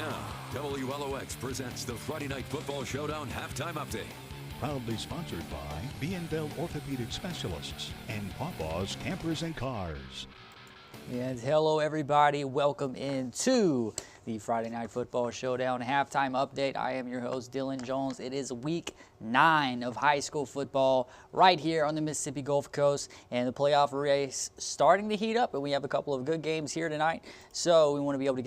Now, WLOX presents the Friday Night Football Showdown Halftime Update. Proudly sponsored by B&L Orthopedic Specialists and Pawpaw's Campers and Cars. And hello, everybody. Welcome into the Friday Night Football Showdown Halftime Update. I am your host, Dylan Jones. It is week 9 of high school football right here on the Mississippi Gulf Coast, and the playoff race starting to heat up, and we have a couple of good games here tonight. So we want to be able to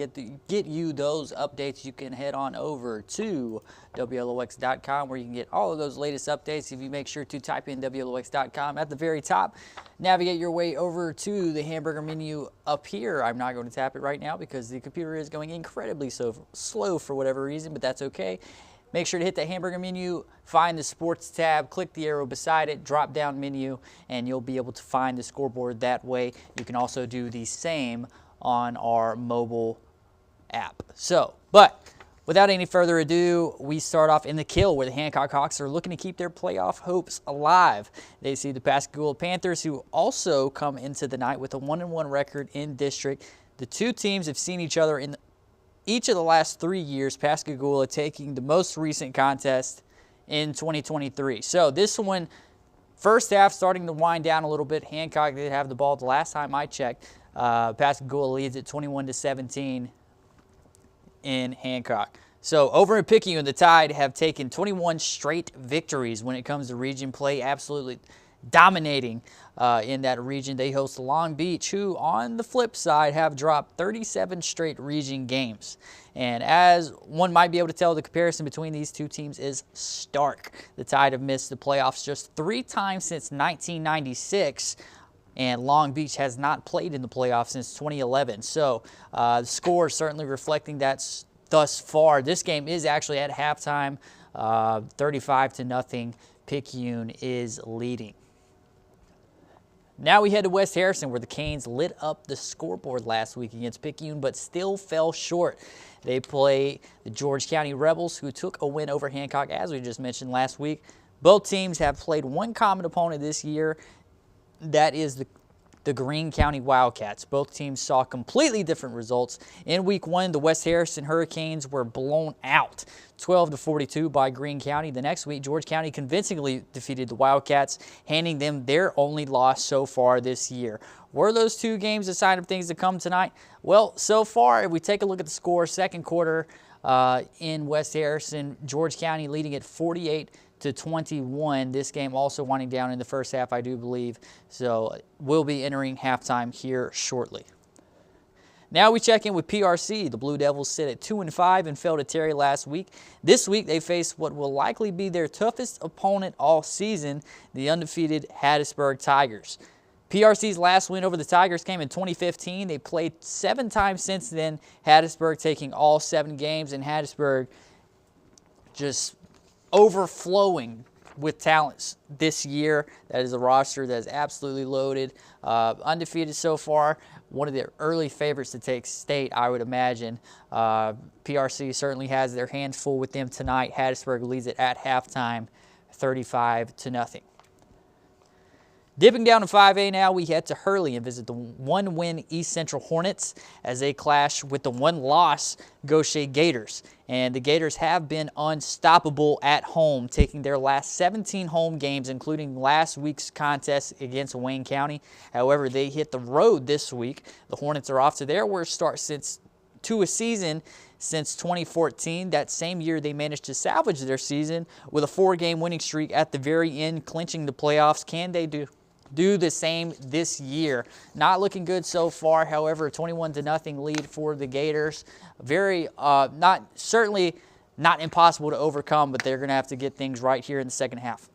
get you those updates. You can head on over to WLOX.com where you can get all of those latest updates. If you make sure to type in WLOX.com at the very top, navigate your way over to the hamburger menu up here. I'm not going to tap it right now because the computer is going incredibly slow for whatever reason, but that's okay. Make sure to hit the hamburger menu, find the sports tab, click the arrow beside it, drop down menu, and you'll be able to find the scoreboard that way. You can also do the same on our mobile app. But without any further ado, we start off in the Kill, where the Hancock Hawks are looking to keep their playoff hopes alive. They see the Pascagoula Panthers, who also come into the night with a 1-1 record in district. The two teams have seen each other in each of the last 3 years, Pascagoula taking the most recent contest in 2023. So this one, first half starting to wind down a little bit. Hancock did have the ball the last time I checked. Pascagoula leads at 21-17 in Hancock. So over in Picayune, the Tide have taken 21 straight victories when it comes to region play, absolutely dominating in that region. They host Long Beach, who on the flip side have dropped 37 straight region games. And as one might be able to tell, the comparison between these two teams is stark. The Tide have missed the playoffs just 3 times since 1996. And Long Beach has not played in the playoffs since 2011. So the score is certainly reflecting that thus far. This game is actually at halftime, 35-0. Picayune is leading. Now we head to West Harrison, where the Canes lit up the scoreboard last week against Picayune, but still fell short. They play the George County Rebels, who took a win over Hancock, as we just mentioned last week. Both teams have played one common opponent this year. That is the Greene County Wildcats. Both teams saw completely different results. In week 1, the West Harrison Hurricanes were blown out 12-42 by Greene County. The next week, George County convincingly defeated the Wildcats, handing them their only loss so far this year. Were those two games a sign of things to come tonight? Well, so far, if we take a look at the score, second quarter in West Harrison, George County leading at 48-21. This game also winding down in the first half, I do believe. So we'll be entering halftime here shortly. Now we check in with PRC. The Blue Devils sit at 2-5 and fell to Terry last week. This week they face what will likely be their toughest opponent all season, the undefeated Hattiesburg Tigers. PRC's last win over the Tigers came in 2015. They played 7 times since then, Hattiesburg taking all 7 games, and Hattiesburg just overflowing with talents this year. That is a roster that is absolutely loaded. Undefeated so far. One of the early favorites to take state, I would imagine. PRC certainly has their hands full with them tonight. Hattiesburg leads it at halftime, 35-0. Dipping down to 5A now, we head to Hurley and visit the 1-win East Central Hornets as they clash with the 1-loss Gaucher Gators. And the Gators have been unstoppable at home, taking their last 17 home games, including last week's contest against Wayne County. However, they hit the road this week. The Hornets are off to their worst start to a season since 2014. That same year, they managed to salvage their season with a 4-game winning streak at the very end, clinching the playoffs. Can they do the same this year? Not looking good so far. However, 21-0 lead for the Gators. Very certainly not impossible to overcome, but they're going to have to get things right here in the second half.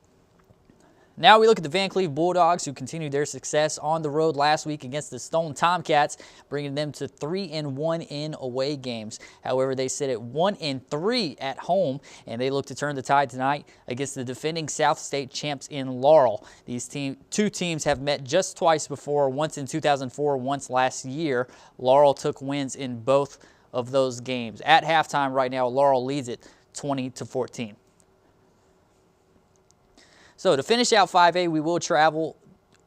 Now we look at the Van Cleve Bulldogs, who continued their success on the road last week against the Stone Tomcats, bringing them to 3-1 in away games. However, they sit at 1-3 at home, and they look to turn the tide tonight against the defending South State champs in Laurel. These two teams have met just twice before, once in 2004, once last year. Laurel took wins in both of those games. At halftime right now, Laurel leads it 20-14. So to finish out 5A, we will travel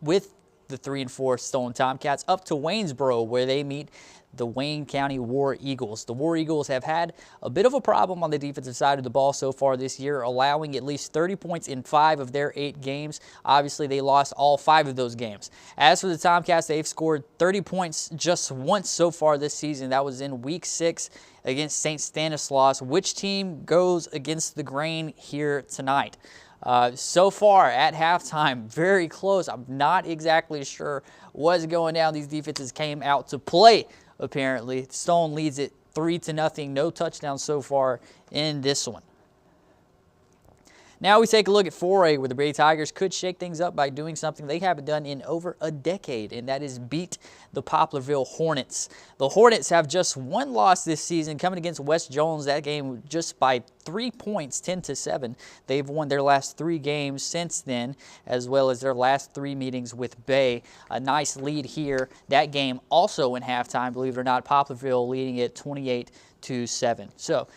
with the 3-4 Stone Tomcats up to Waynesboro, where they meet the Wayne County War Eagles. The War Eagles have had a bit of a problem on the defensive side of the ball so far this year, allowing at least 30 points in 5 of their 8 games. Obviously, they lost all 5 of those games. As for the Tomcats, they've scored 30 points just once so far this season. That was in Week 6 against St. Stanislaus. Which team goes against the grain here tonight? So far at halftime, very close. I'm not exactly sure what's going down. These defenses came out to play, apparently. Stone leads it 3-0. No touchdowns so far in this one. Now we take a look at 4A, where the Brady Tigers could shake things up by doing something they haven't done in over a decade, and that is beat the Poplarville Hornets. The Hornets have just one loss this season, coming against West Jones. That game just by 3 points, 10-7. They've won their last 3 games since then, as well as their last 3 meetings with Bay. A nice lead here. That game also in halftime, believe it or not, Poplarville leading it 28-7. So,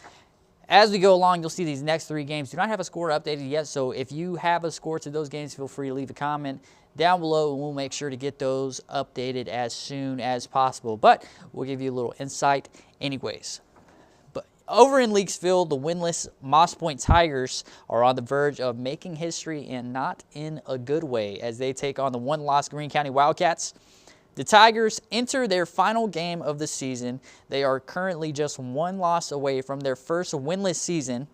as we go along, you'll see these next 3 games do not have a score updated yet, so if you have a score to those games, feel free to leave a comment down below, and we'll make sure to get those updated as soon as possible. But we'll give you a little insight anyways. But over in Leakesville, the winless Moss Point Tigers are on the verge of making history, and not in a good way, as they take on the one-loss Greene County Wildcats. The Tigers enter their final game of the season. They are currently just 1 loss away from their first winless season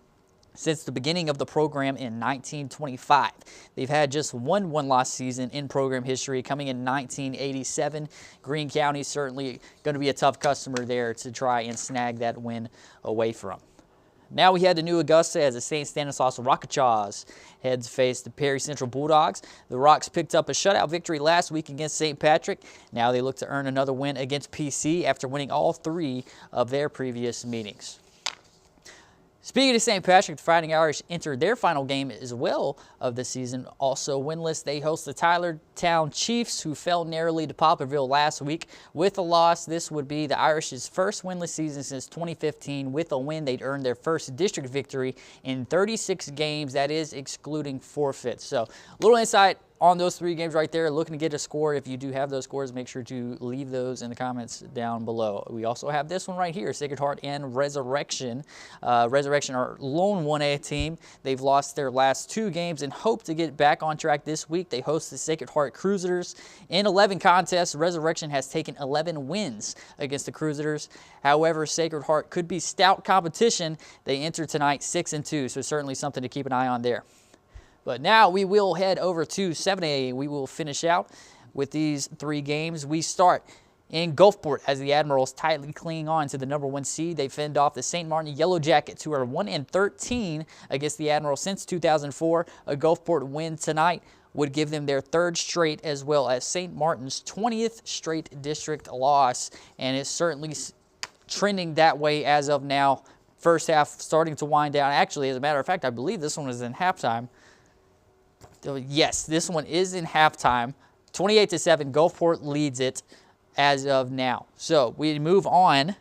since the beginning of the program in 1925. They've had just one one-loss season in program history, coming in 1987. Greene County certainly going to be a tough customer there to try and snag that win away from. Now we head to New Augusta as the St. Stanislaus Rockachaws heads face the Perry Central Bulldogs. The Rocks picked up a shutout victory last week against St. Patrick. Now they look to earn another win against PC after winning all 3 of their previous meetings. Speaking of St. Patrick, the Fighting Irish entered their final game as well of the season. Also winless, they host the Tylertown Chiefs, who fell narrowly to Poplarville last week. With a loss, this would be the Irish's first winless season since 2015. With a win, they'd earn their first district victory in 36 games. That is excluding forfeits. So, a little insight on those 3 games right there. Looking to get a score. If you do have those scores, make sure to leave those in the comments down below. We also have this one right here, Sacred Heart and Resurrection. Resurrection are lone 1A team. They've lost their last 2 games and hope to get back on track this week. They host the Sacred Heart Crusaders. In 11 contests, Resurrection has taken 11 wins against the Crusaders. However, Sacred Heart could be stout competition. They enter tonight 6-2, so certainly something to keep an eye on there. But now we will head over to 7A. We will finish out with these 3 games. We start in Gulfport as the Admirals tightly cling on to the #1 seed. They fend off the St. Martin Yellow Jackets, who are 1-13 against the Admirals since 2004. A Gulfport win tonight would give them their 3rd straight, as well as St. Martin's 20th straight district loss. And it's certainly trending that way as of now. First half starting to wind down. Actually, as a matter of fact, I believe this one is in halftime. Yes, this one is in halftime. 28-7, Gulfport leads it as of now. So we move on.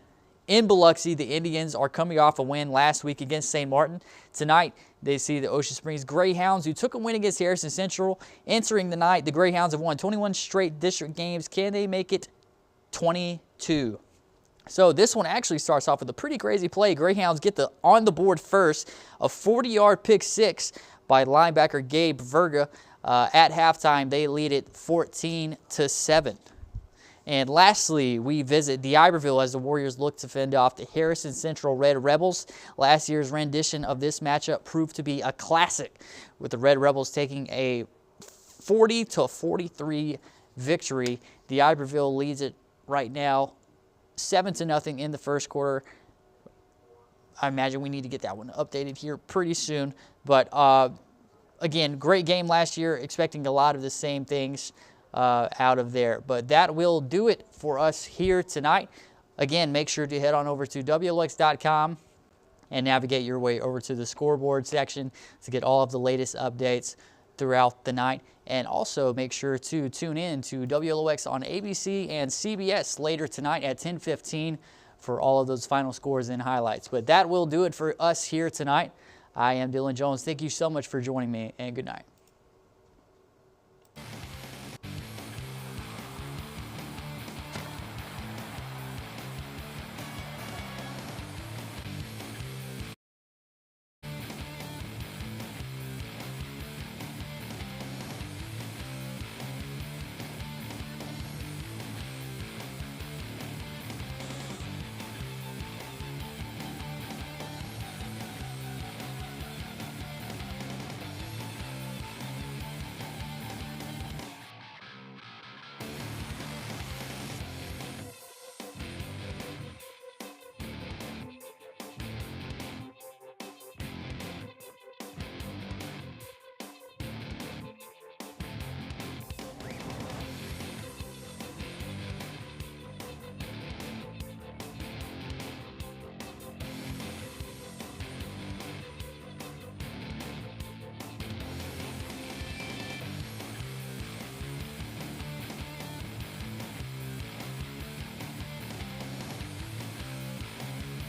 In Biloxi, the Indians are coming off a win last week against St. Martin. Tonight, they see the Ocean Springs Greyhounds, who took a win against Harrison Central. Entering the night, the Greyhounds have won 21 straight district games. Can they make it 22? So this one actually starts off with a pretty crazy play. Greyhounds get on the board first, a 40-yard pick 6 by linebacker Gabe Verga. At halftime, they lead it 14-7. And lastly, we visit D'Iberville as the Warriors look to fend off the Harrison Central Red Rebels. Last year's rendition of this matchup proved to be a classic, with the Red Rebels taking a 40-43 victory. D'Iberville leads it right now 7-0 in the first quarter. I imagine we need to get that one updated here pretty soon. But again, great game last year. Expecting a lot of the same things out of there. But that will do it for us here tonight. Again, make sure to head on over to WLOX.com and navigate your way over to the scoreboard section to get all of the latest updates throughout the night. And also make sure to tune in to WLOX on ABC and CBS later tonight at 10:15 for all of those final scores and highlights. But that will do it for us here tonight. I am Dylan Jones. Thank you so much for joining me, and good night.